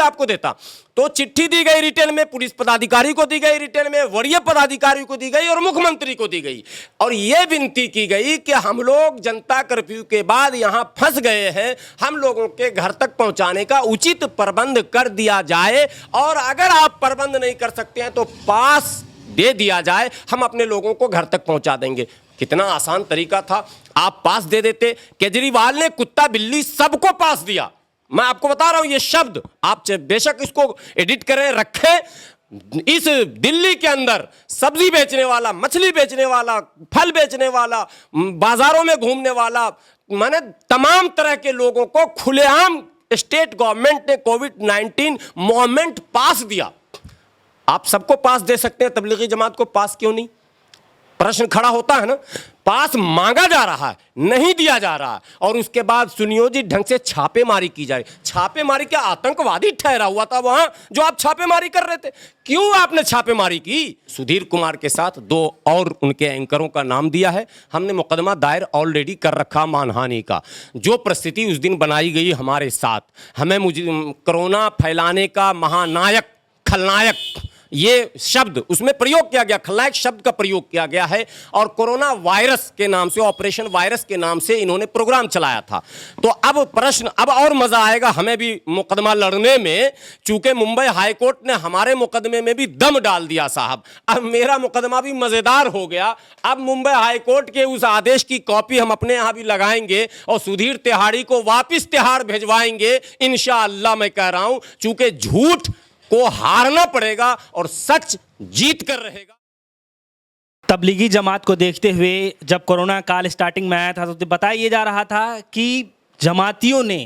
आपको देता। तो चिट्ठी दी गई रिटेल में, पुलिस पदाधिकारी को दी गई रिटेल में, वरीय पदाधिकारी को दी गई और मुख्यमंत्री को दी गई, और यह विनती की गई कि हम लोग जनता कर्फ्यू के बाद यहां फंस गए हैं, हम लोगों के घर तक पहुंचाने का उचित प्रबंध कर दिया जाए, और अगर आप प्रबंध नहीं कर सकते हैं तो पास दे दिया जाए, हम अपने लोगों को घर तक पहुंचा देंगे। कितना आसान तरीका था, आप पास दे देते। केजरीवाल ने कुत्ता बिल्ली सबको पास दिया। मैं आपको बता रहा हूं, ये शब्द आप बेशक इसको एडिट करें, रखें। इस दिल्ली के अंदर सब्जी बेचने वाला, मछली बेचने वाला, फल बेचने वाला, बाजारों में घूमने वाला, माने तमाम तरह के लोगों को खुलेआम स्टेट गवर्नमेंट ने कोविड-19 मूवमेंट पास दिया। आप सबको पास दे सकते हैं, तबलीगी जमात को पास क्यों नहीं? प्रश्न खड़ा होता है ना। पास मांगा जा रहा है, नहीं दिया जा रहा है, और उसके बाद सुनियोजित ढंग से छापेमारी की जा रही। छापेमारी क्या आतंकवादी ठहरा हुआ था वहां जो आप छापेमारी कर रहे थे? क्यों आपने छापेमारी की? सुधीर कुमार के साथ 2 और उनके एंकरों का नाम दिया है। हमने मुकदमा दायर ऑलरेडी कर रखा मानहानि का। जो परिस्थिति उस दिन बनाई गई हमारे साथ, हमें कोरोना फैलाने का महानायक, खलनायक, ये शब्द उसमें प्रयोग किया गया, खलनायक शब्द का प्रयोग किया गया है, और कोरोना वायरस के नाम से, ऑपरेशन वायरस के नाम से इन्होंने प्रोग्राम चलाया था। तो अब प्रश्न, अब और मजा आएगा हमें भी मुकदमा लड़ने में, चूंकि मुंबई हाईकोर्ट ने हमारे मुकदमे में भी दम डाल दिया साहब। अब मेरा मुकदमा भी मजेदार हो गया। अब मुंबई हाईकोर्ट के उस आदेश की कॉपी हम अपने यहां भी लगाएंगे और सुधीर तिहाड़ी को वापिस तिहाड़ भिजवाएंगे इंशाअल्लाह। मैं कह रहा हूं, चूंकि झूठ को हारना पड़ेगा और सच जीत कर रहेगा। तबलीगी जमात को देखते हुए जब कोरोना काल स्टार्टिंग में आया था तो बताया ये जा रहा था कि जमातियों ने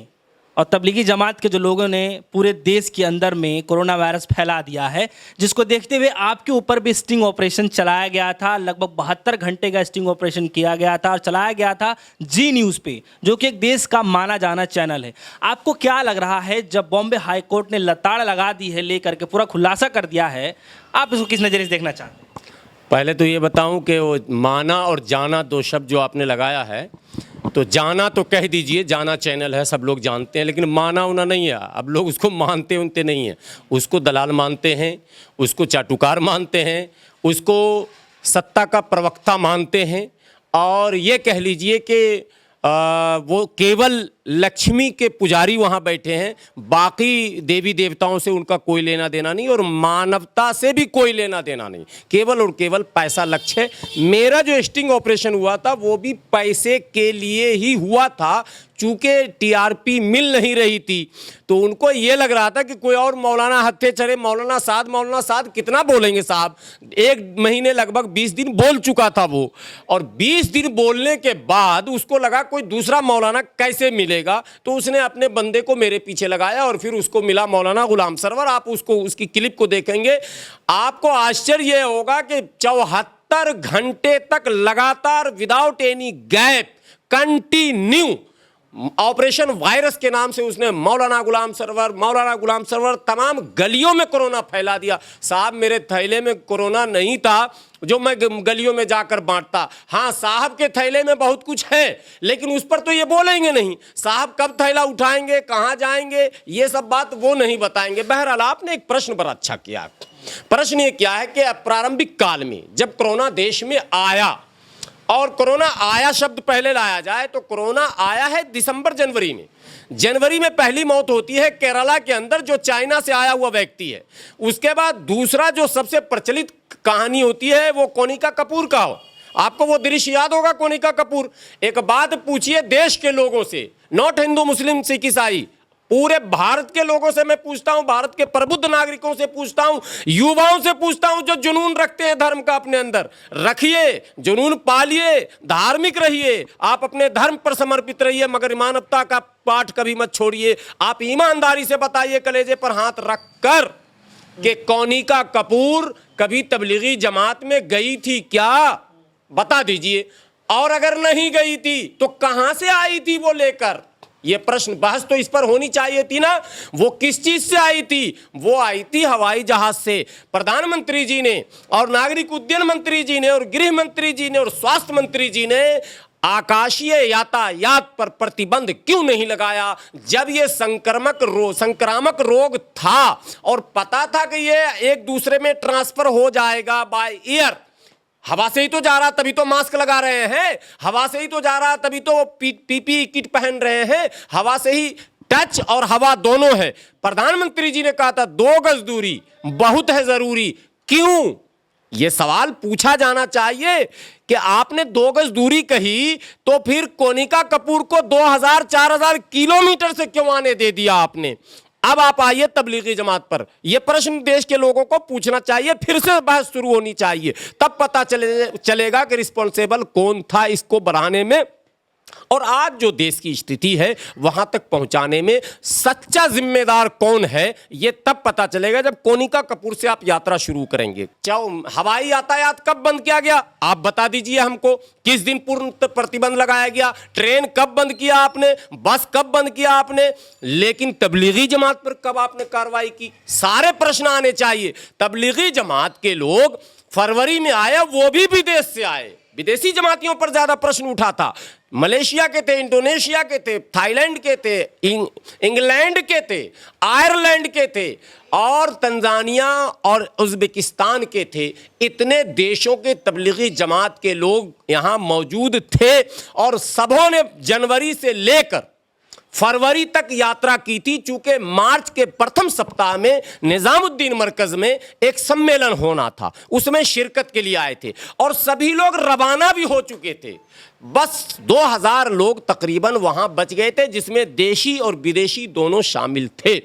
और तबलीगी जमात के जो लोगों ने पूरे देश के अंदर में कोरोना वायरस फैला दिया है, जिसको देखते हुए आपके ऊपर भी स्टिंग ऑपरेशन चलाया गया था। लगभग 72 घंटे का स्टिंग ऑपरेशन किया गया था और चलाया गया था जी न्यूज़ पे, जो कि एक देश का माना जाना चैनल है। आपको क्या लग रहा है जब बॉम्बे हाई कोर्ट ने लताड़ लगा दी है, लेकर के पूरा खुलासा कर दिया है, आप इसको किस नज़रिए से देखना चाहते हैं? पहले तो ये बताऊं कि वो माना और जाना 2 शब्द जो आपने लगाया है, तो जाना तो कह दीजिए, जाना चैनल है, सब लोग जानते हैं, लेकिन माना उना नहीं है। अब लोग उसको मानते उनते नहीं हैं, उसको दलाल मानते हैं, उसको चाटुकार मानते हैं, उसको सत्ता का प्रवक्ता मानते हैं, और ये कह लीजिए कि वो केवल लक्ष्मी के पुजारी वहाँ बैठे हैं, बाकी देवी देवताओं से उनका कोई लेना देना नहीं, और मानवता से भी कोई लेना देना नहीं, केवल और केवल पैसा लक्ष्य है। मेरा जो स्टिंग ऑपरेशन हुआ था वो भी पैसे के लिए ही हुआ था, चूंकि टीआरपी मिल नहीं रही थी, तो उनको ये लग रहा था कि कोई और मौलाना हत्थे चढ़े। मौलाना साद कितना बोलेंगे साहब? 1 महीने लगभग 20 दिन बोल चुका था वो, और 20 दिन बोलने के बाद उसको लगा कोई दूसरा मौलाना कैसे मिलेगा, तो उसने अपने बंदे को मेरे पीछे लगाया और फिर उसको मिला मौलाना गुलाम सरवर। आप उसको, उसकी क्लिप को देखेंगे, आपको आश्चर्य होगा कि 74 घंटे तक लगातार without any gap continue operation virus के नाम से उसने मौलाना गुलाम सरवर तमाम गलियों में कोरोना फैला दिया। साहब, मेरे थैले में कोरोना नहीं था जो मैं गलियों में जाकर बांटता। हाँ, साहब के थैले में बहुत कुछ है, लेकिन उस पर तो ये बोलेंगे नहीं। साहब कब थैला उठाएंगे, कहाँ जाएंगे, ये सब बात वो नहीं बताएंगे। बहरहाल, आपने एक प्रश्न बड़ा अच्छा किया। प्रश्न ये क्या है कि प्रारंभिक काल में जब कोरोना देश में आया, और कोरोना आया शब्द पहले लाया जाए तो कोरोना आया है दिसंबर जनवरी में। जनवरी में पहली मौत होती है केरला के अंदर, जो चाइना से आया हुआ व्यक्ति है। उसके बाद दूसरा जो सबसे प्रचलित कहानी होती है वो कोनिका कपूर का हो। आपको वो दृश्य याद होगा, कोनिका कपूर। एक बात पूछिए देश के लोगों से, नॉट हिंदू मुस्लिम सिख ईसाई, पूरे भारत के लोगों से मैं पूछता हूं, भारत के प्रबुद्ध नागरिकों से पूछता हूं, युवाओं से पूछता हूं, जो जुनून रखते हैं धर्म का अपने अंदर, रखिए, जुनून पालिए, धार्मिक रहिए, आप अपने धर्म पर समर्पित रहिए, मगर मानवता का पाठ कभी मत छोड़िए। आप ईमानदारी से बताइए, कलेजे पर हाथ रखकर, कि कोनिका कपूर कभी तबलीगी जमात में गई थी क्या? बता दीजिए। और अगर नहीं गई थी तो कहां से आई थी वो लेकर? ये प्रश्न, बहस तो इस पर होनी चाहिए थी ना। वो किस चीज से आई थी? वो आई थी हवाई जहाज से। प्रधानमंत्री जी ने और नागरिक उड्डयन मंत्री जी ने और गृह मंत्री जी ने और स्वास्थ्य मंत्री जी ने आकाशीय यातायात पर प्रतिबंध क्यों नहीं लगाया जब ये संक्रामक रोग था और पता था कि ये एक दूसरे में ट्रांसफर हो जाएगा बाय एयर। हवा से ही तो जा रहा, तभी तो मास्क लगा रहे हैं, हवा से ही तो जा रहा, तभी तो पीपीई किट पहन रहे हैं, हवा से ही टच और हवा दोनों है। प्रधानमंत्री जी ने कहा था 2 गज दूरी बहुत है जरूरी, क्यों? यह सवाल पूछा जाना चाहिए कि आपने 2 गज दूरी कही तो फिर कोनिका कपूर को 2000-4000 किलोमीटर से क्यों आने दे दिया आपने? अब आप आइए तबलीगी जमात पर, यह प्रश्न देश के लोगों को पूछना चाहिए, फिर से बहस शुरू होनी चाहिए, तब पता चलेगा कि रिस्पॉन्सिबल कौन था इसको बढ़ाने में और आज जो देश की स्थिति है वहां तक पहुंचाने में सच्चा जिम्मेदार कौन है, यह तब पता चलेगा जब कोनिका कपूर से आप यात्रा शुरू करेंगे। हवाई यातायात कब बंद किया गया आप बता दीजिए हमको, किस दिन पूर्ण प्रतिबंध लगाया गया? ट्रेन कब बंद किया आपने? बस कब बंद किया आपने? लेकिन तबलीगी जमात पर कब आपने कार्रवाई की? सारे प्रश्न आने चाहिए। तबलीगी जमात के लोग फरवरी में आए, वो भी विदेश से आए, विदेशी जमातियों पर ज्यादा प्रश्न उठा था। मलेशिया के थे, इंडोनेशिया के थे, थाईलैंड के थे, इंग्लैंड के थे, आयरलैंड के थे और तंजानिया और उज़्बेकिस्तान के थे। इतने देशों के तबलीगी जमात के लोग यहाँ मौजूद थे और सबों ने जनवरी से लेकर फरवरी तक यात्रा की थी। चूंकि मार्च के प्रथम सप्ताह में निजामुद्दीन मरकज में एक सम्मेलन होना था, उसमें शिरकत के लिए आए थे और सभी लोग रवाना भी हो चुके थे। बस 2000 लोग तकरीबन वहां बच गए थे, जिसमें देशी और विदेशी दोनों शामिल थे।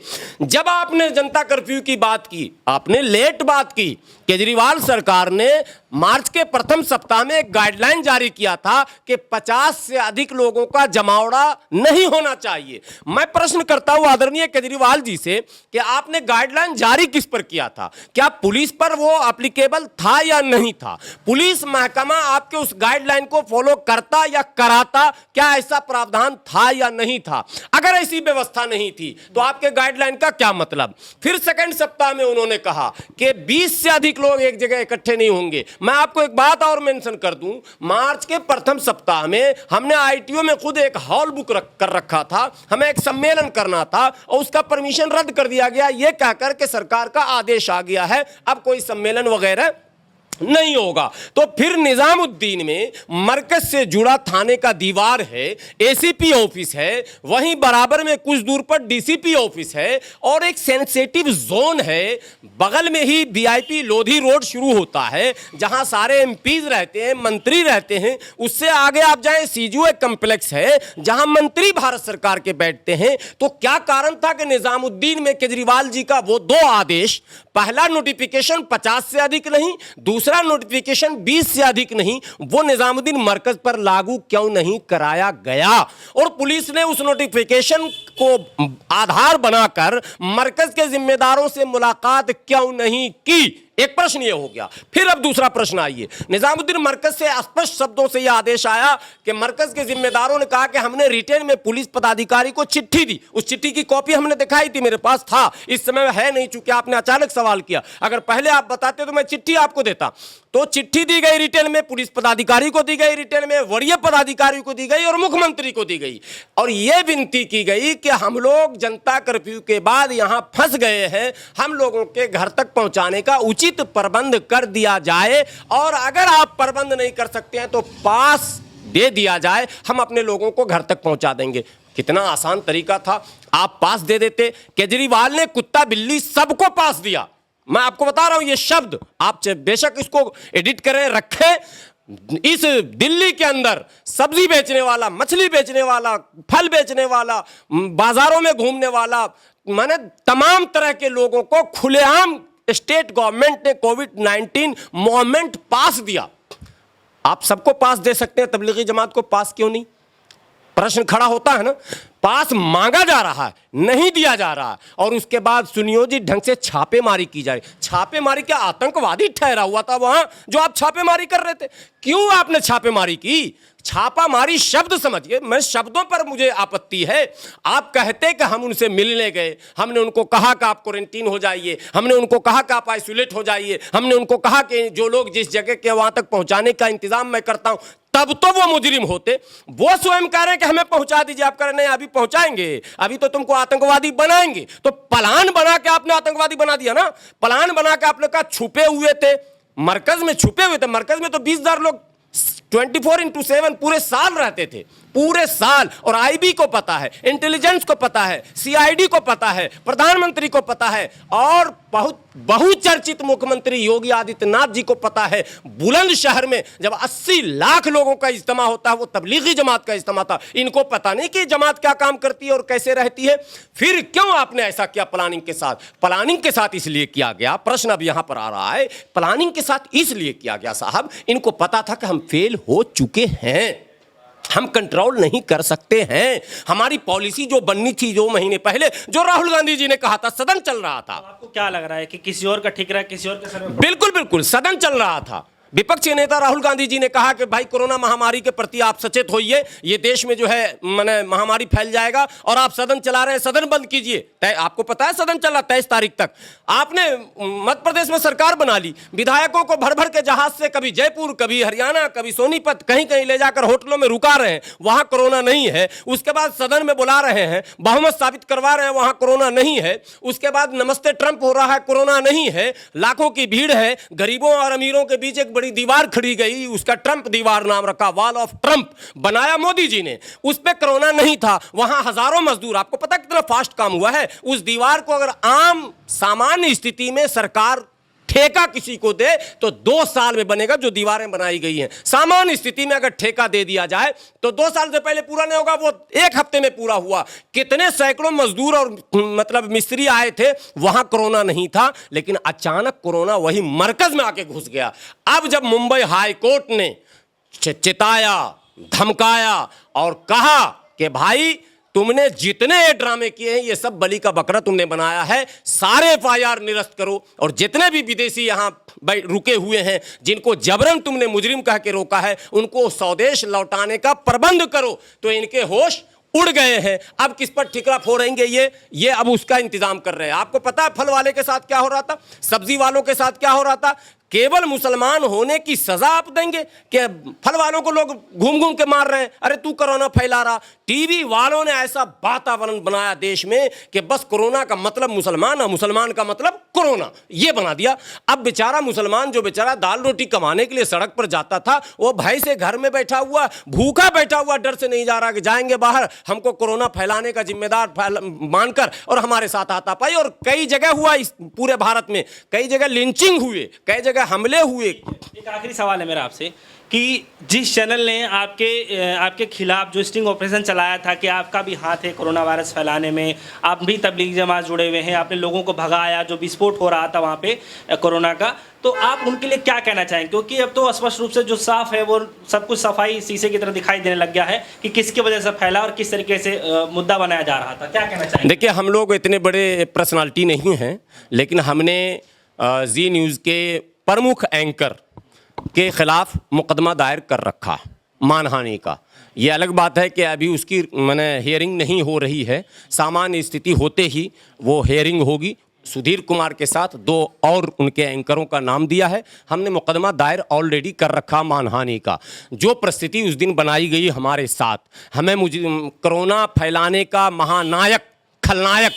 जब आपने जनता कर्फ्यू की बात की, आपने लेट बात की। केजरीवाल सरकार ने मार्च के प्रथम सप्ताह में एक गाइडलाइन जारी किया था कि 50 से अधिक लोगों का जमावड़ा नहीं होना चाहिए। मैं प्रश्न करता हूं आदरणीय केजरीवाल जी से कि आपने गाइडलाइन जारी किस पर किया था? क्या पुलिस पर वो एप्लीकेबल था या नहीं था? पुलिस महकमा आपके उस गाइडलाइन को फॉलो करता या कराता? क्या ऐसा प्रावधान था या नहीं था? अगर ऐसी व्यवस्था नहीं थी तो आपके गाइडलाइन का क्या मतलब? फिर सेकंड सप्ताह में उन्होंने कहा कि 20 से अधिक लोग एक जगह इकट्ठे नहीं होंगे। मैं आपको एक बात और मेंशन कर दूं, मार्च के प्रथम सप्ताह में हमने आईटीओ में खुद एक हॉल बुक कर रखा था, हमें एक सम्मेलन करना था और उसका परमिशन रद्द कर दिया गया, यह कहकर के सरकार का आदेश आ गया है अब कोई सम्मेलन वगैरह नहीं होगा। तो फिर निजामुद्दीन में मरकज से जुड़ा थाने का दीवार है, एसीपी ऑफिस है, वहीं बराबर में कुछ दूर पर डीसीपी ऑफिस है और एक सेंसिटिव जोन है, बगल में ही वीआईपी लोधी रोड शुरू होता है जहां सारे एमपीज रहते हैं, मंत्री रहते हैं। उससे आगे आप जाएं सीजूए कॉम्प्लेक्स है जहां मंत्री भारत सरकार के बैठते हैं। तो क्या कारण था कि निजामुद्दीन में केजरीवाल जी का वो 2 आदेश, पहला नोटिफिकेशन 50 से अधिक नहीं, दूसरा नोटिफिकेशन 20 से अधिक नहीं, वो निजामुद्दीन मरकज पर लागू क्यों नहीं कराया गया? और पुलिस ने उस नोटिफिकेशन को आधार बनाकर मरकज के जिम्मेदारों से मुलाकात क्यों नहीं की? एक प्रश्न ये हो गया। फिर अब दूसरा प्रश्न आइए, निजामुद्दीन मरकज से स्पष्ट शब्दों से यह आदेश आया कि मरकज के जिम्मेदारों ने कहा कि हमने रिटेन में पुलिस पदाधिकारी को चिट्ठी दी, उस चिट्ठी की कॉपी हमने दिखाई थी, मेरे पास था, इस समय है नहीं चूंकि आपने अचानक सवाल किया। अगर पहले आप बताते तो मैं चिट्ठी आपको देता। तो चिट्ठी दी गई रिटेन में, पुलिस पदाधिकारी को दी गई रिटेन में, वरीय पदाधिकारी को दी गई और मुख्यमंत्री को दी गई और यह विनती की गई कि हम लोग जनता कर्फ्यू के बाद यहां फंस गए हैं, हम लोगों के घर तक पहुंचाने का उचित प्रबंध कर दिया जाए और अगर आप प्रबंध नहीं कर सकते हैं तो पास दे दिया जाए, हम अपने लोगों को घर तक पहुंचा देंगे। कितना आसान तरीका था, आप पास दे देते। केजरीवाल ने कुत्ता बिल्ली सबको पास दिया। मैं आपको बता रहा हूं ये शब्द, आप बेशक इसको एडिट करें रखें। इस दिल्ली के अंदर सब्जी बेचने वाला, मछली बेचने वाला, फल बेचने वाला, बाजारों में घूमने वाला, माने तमाम तरह के लोगों को खुलेआम स्टेट गवर्नमेंट ने कोविड-19 मूवमेंट पास दिया। आप सबको पास दे सकते हैं, तबलीगी जमात को पास क्यों नहीं? प्रश्न खड़ा होता है ना। पास मांगा जा रहा है, नहीं दिया जा रहा है, और उसके बाद सुनियोजित ढंग से छापेमारी की जाए। छापेमारी क्या आतंकवादी ठहरा हुआ था वहां जो आप छापेमारी कर रहे थे? क्यों आपने छापेमारी की? छापामारी शब्द समझिए, मैं शब्दों पर मुझे आपत्ति है। आप कहते कि हम उनसे मिलने गए, हमने उनको कहा कि आप क्वारंटीन हो जाइए, हमने उनको कहा कि आप आइसोलेट हो जाइए, हमने उनको कहा कि जो लोग जिस जगह के वहां तक पहुंचाने का इंतजाम मैं करता हूं, तब तो वो मुजरिम होते। वो स्वयं कह रहे हैं कि हमें पहुंचा दीजिए, आप कह रहे नहीं अभी पहुंचाएंगे, अभी तो तुमको आतंकवादी बनाएंगे। तो प्लान बना के आपने आतंकवादी बना दिया ना। प्लान बना के आपने कहा छुपे हुए थे, मरकज में छुपे हुए थे। मरकज में तो 20,000 लोग 24/7 पूरे साल रहते थे, पूरे साल। और आईबी को पता है, इंटेलिजेंस को पता है, सीआईडी को पता है, प्रधानमंत्री को पता है, और बहुचर्चित मुख्यमंत्री योगी आदित्यनाथ जी को पता है। बुलंदशहर में जब 80 लाख लोगों का इज्तिमा होता है, वो तबलीगी जमात का इज्तिमा था। इनको पता नहीं कि जमात क्या काम करती है और कैसे रहती है। फिर क्यों आपने ऐसा किया प्लानिंग के साथ? प्लानिंग के साथ इसलिए किया गया, प्रश्न अब यहां पर आ रहा है, प्लानिंग के साथ इसलिए किया गया साहब, इनको पता था कि हम फेल हो चुके हैं, हम कंट्रोल नहीं कर सकते हैं। हमारी पॉलिसी जो बननी थी 2 महीने पहले, जो राहुल गांधी जी ने कहा था, सदन चल रहा था। आपको क्या लग रहा है कि किसी और का ठीक रहा है, किसी और का सर में? बिल्कुल बिल्कुल, सदन चल रहा था। विपक्ष के नेता राहुल गांधी जी ने कहा कि भाई कोरोना महामारी के प्रति आप सचेत होइए, ये देश में जो है माने महामारी फैल जाएगा, और आप सदन चला रहे हैं, सदन बंद कीजिए। आपको पता है सदन चला 23 तारीख तक। आपने मध्य प्रदेश में सरकार बना ली, विधायकों को भर भर के जहाज से कभी जयपुर, कभी हरियाणा, कभी सोनीपत, कहीं कहीं ले जाकर होटलों में रुका रहे हैं, वहां कोरोना नहीं है। उसके बाद सदन में बुला रहे हैं, बहुमत साबित करवा रहे हैं, वहां कोरोना नहीं है। उसके बाद नमस्ते ट्रंप हो रहा है, कोरोना नहीं है। लाखों की भीड़ है, गरीबों और अमीरों के बीच एक बड़ी दीवार खड़ी गई, उसका ट्रंप दीवार नाम रखा, वॉल ऑफ ट्रंप बनाया मोदी जी ने। उस पे कोरोना नहीं था, वहां हजारों मजदूर, आपको पता कितना फास्ट काम हुआ है। उस दीवार को अगर आम सामान्य स्थिति में सरकार ठेका किसी को दे तो 2 साल में बनेगा, जो दीवारें बनाई गई हैं। सामान्य स्थिति में अगर ठेका दे दिया जाए तो 2 साल से पहले पूरा नहीं होगा, वो 1 हफ्ते में पूरा हुआ। कितने सैकड़ों मजदूर और मतलब मिस्त्री आए थे, वहां कोरोना नहीं था, लेकिन अचानक कोरोना वही मरकज में आके घुस गया। अब जब मुंबई हाई कोर्ट ने चिताया, धमकाया और कहा कि भाई तुमने जितने ये ड्रामे किए हैं, ये सब बलि का बकरा तुमने बनाया है, सारे एफआईआर निरस्त करो, और जितने भी विदेशी यहां रुके हुए हैं, जिनको जबरन तुमने मुजरिम कह के रोका है, उनको स्वदेश लौटाने का प्रबंध करो। तो इनके होश उड़ गए हैं। अब किस पर ठिकरा फोड़ेंगे ये अब उसका इंतजाम कर रहे हैं। आपको पता है फल वाले के साथ क्या हो रहा था, सब्जी वालों के साथ क्या हो रहा था? केवल मुसलमान होने की सजा आप देंगे कि फल वालों को लोग घूम घूम के मार रहे हैं, अरे तू कोरोना फैला रहा। टीवी वालों ने ऐसा वातावरण बनाया देश में कि बस कोरोना का मतलब मुसलमान और मुसलमान का मतलब कोरोना, ये बना दिया। अब बेचारा मुसलमान जो बेचारा दाल रोटी कमाने के लिए सड़क पर जाता था, वो भय से घर में बैठा हुआ, भूखा बैठा हुआ, डर से नहीं जा रहा कि जाएंगे बाहर, हमको कोरोना फैलाने का जिम्मेदार मानकर, और हमारे साथ हाथापाई। और कई जगह हुआ, इस पूरे भारत में कई जगह लिंचिंग हुए, कई जगह हमले हुए। एक आखिरी सवाल है मेरा आपसे कि जिस चैनल ने आपके खिलाफ जो स्टिंग ऑपरेशन चलाया था कि आपका भी हाथ है कोरोना वायरस फैलाने में, आप भी तबलीगी जमात जुड़े हुए हैं, आपने लोगों को भगाया, जो विस्फोट हो रहा था वहाँ पे कोरोना का, तो आप उनके लिए क्या कहना चाहेंगे? क्योंकि अब तो स्पष्ट रूप से जो साफ है वो सब कुछ सफाई शीशे की तरह दिखाई देने लग गया है कि किसकी वजह से फैला और किस तरीके से मुद्दा बनाया जा रहा था। क्या कहना चाहेंगे? देखिए, हम लोग इतने बड़े पर्सनालिटी नहीं हैं, लेकिन हमने जी न्यूज़ के प्रमुख एंकर के खिलाफ मुकदमा दायर कर रखा मानहानि का। ये अलग बात है कि अभी उसकी माने हियरिंग नहीं हो रही है, सामान्य स्थिति होते ही वो हियरिंग होगी। सुधीर कुमार के साथ 2 और उनके एंकरों का नाम दिया है। हमने मुकदमा दायर ऑलरेडी कर रखा मानहानि का। जो परिस्थिति उस दिन बनाई गई हमारे साथ, हमें कोरोना फैलाने का महानायक, खलनायक,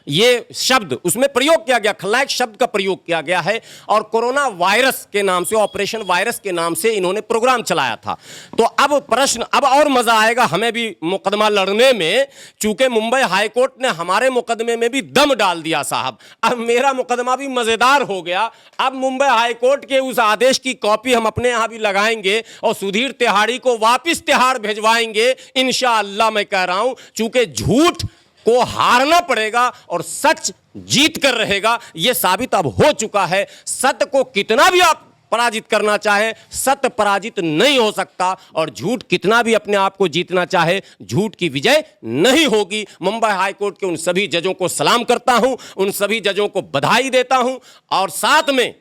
ये शब्द उसमें प्रयोग किया गया, खलनायक शब्द का प्रयोग किया गया है। और कोरोना वायरस के नाम से, ऑपरेशन वायरस के नाम से इन्होंने प्रोग्राम चलाया था। तो अब प्रश्न, अब और मजा आएगा हमें भी मुकदमा लड़ने में, चूंकि मुंबई हाईकोर्ट ने हमारे मुकदमे में भी दम डाल दिया साहब। अब मेरा मुकदमा भी मजेदार हो गया। अब मुंबई हाईकोर्ट के उस आदेश की कॉपी हम अपने यहां भी लगाएंगे और सुधीर तिहाड़ी को वापिस तिहाड़ भिजवाएंगे इंशाअल्लाह। मैं कह रहा हूं, चूंकि झूठ को हारना पड़ेगा और सच जीत कर रहेगा, यह साबित अब हो चुका है। सत्य को कितना भी आप पराजित करना चाहे, सत्य पराजित नहीं हो सकता और झूठ कितना भी अपने आप को जीतना चाहे, झूठ की विजय नहीं होगी। मुंबई हाईकोर्ट के उन सभी जजों को सलाम करता हूं, उन सभी जजों को बधाई देता हूं और साथ में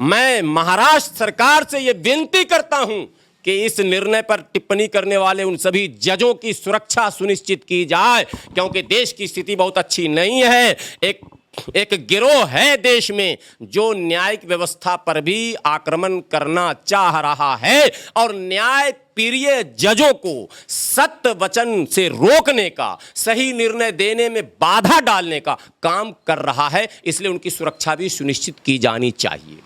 मैं महाराष्ट्र सरकार से यह विनती करता हूं कि इस निर्णय पर टिप्पणी करने वाले उन सभी जजों की सुरक्षा सुनिश्चित की जाए, क्योंकि देश की स्थिति बहुत अच्छी नहीं है। एक गिरोह है देश में जो न्यायिक व्यवस्था पर भी आक्रमण करना चाह रहा है और न्याय प्रिय जजों को सत्य वचन से रोकने का, सही निर्णय देने में बाधा डालने का काम कर रहा है। इसलिए उनकी सुरक्षा भी सुनिश्चित की जानी चाहिए।